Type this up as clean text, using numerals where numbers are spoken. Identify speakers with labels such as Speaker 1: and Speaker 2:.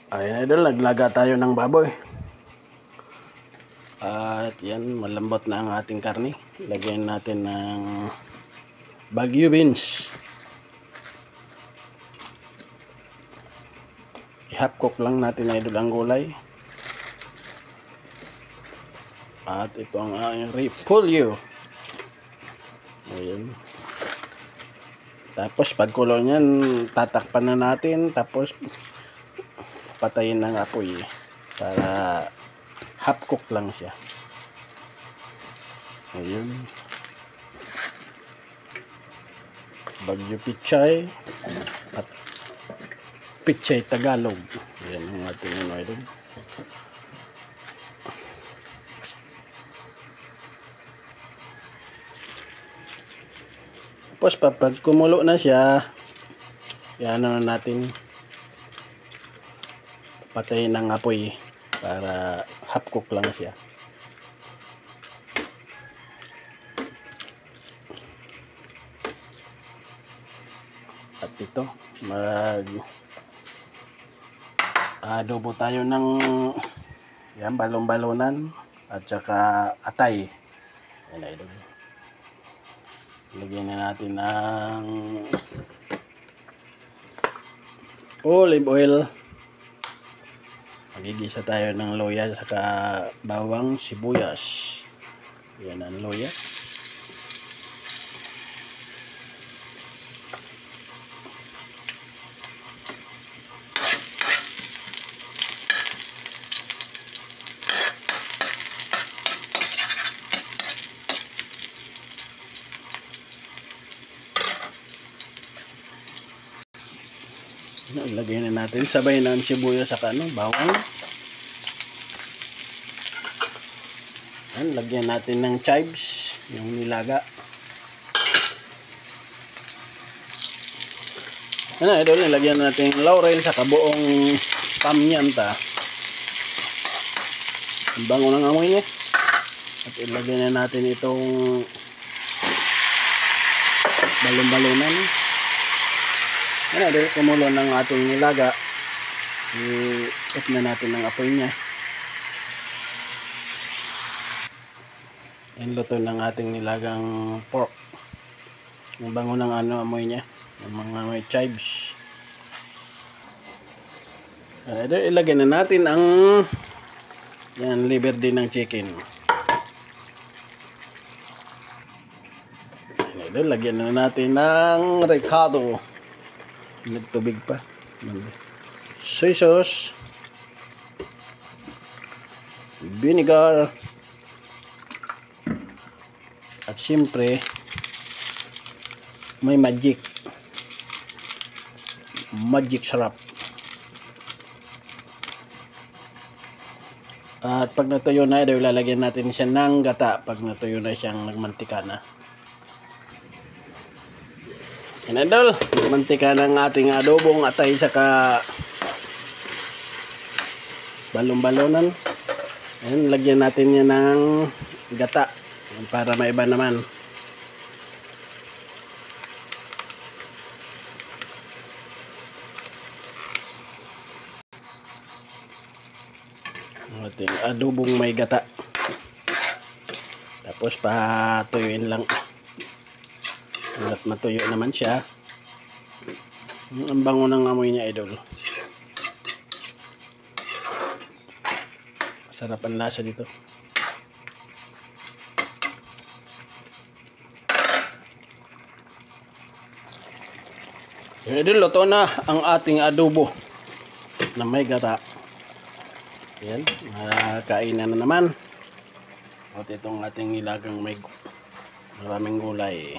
Speaker 1: Ayan idol, naglaga tayo ng baboy. At yan, malambot na ang ating karni. Lagyan natin ng Baguio beans. I-half cook lang natin idol ang gulay. At ito ang aking repolyo. Ayan. Tapos pagkulo niyan, tatakpan na natin. Tapos patayin ng apoy para half cook lang siya. Ayun. Baguio pichay at pichay Tagalog. Ayan ang ating idol. Tapos pag kumulo na siya, yan na natin patayin ng apoy para half cook lang siya. At ito, adobo tayo ng yan, balon-balonan at saka atay. Yan na idol. Lagyan na natin ng olive oil. Magigisa tayo ng loya saka bawang sibuyas. Yan ang loya. Ilagay na natin sabay ng sibuyas saka bawang. Yan, lagyan natin ng chives, yung nilaga. Ano idol, nilagyan natin laurel saka buong pamyanta. Ang bango ng amoy niya. At ilagay na natin itong balon-balonan. Ano idol, kumulo ng ating nilaga. I-off na natin ng apoy niya. Yan, luto ng ating nilagang pork. Ang bango ng amoy niya, ng mga may chives. Ito, ilagay na natin ang yan, liver din ng chicken. Ito, lagyan na natin ng recado. Nagtubig pa. Soy sauce, vinegar, at siyempre may magic syrup. At pag natuyo na, ilalagyan natin siya ng gata pag natuyo na siyang nagmantika na. Yan idol, nagmantika ng ating adobong atay saka balon-balonan. Ayan, lagyan natin yan ng gata para maiba naman. Ating adobong may gata. Tapos patuyuin lang. At matuyo naman siya. Ang bango ng amoy niya idol. Sarap ang lasa dito. Idol, luto na ang ating adobo na may gata. Yan, kainan na naman. At itong ating nilagang may maraming gulay.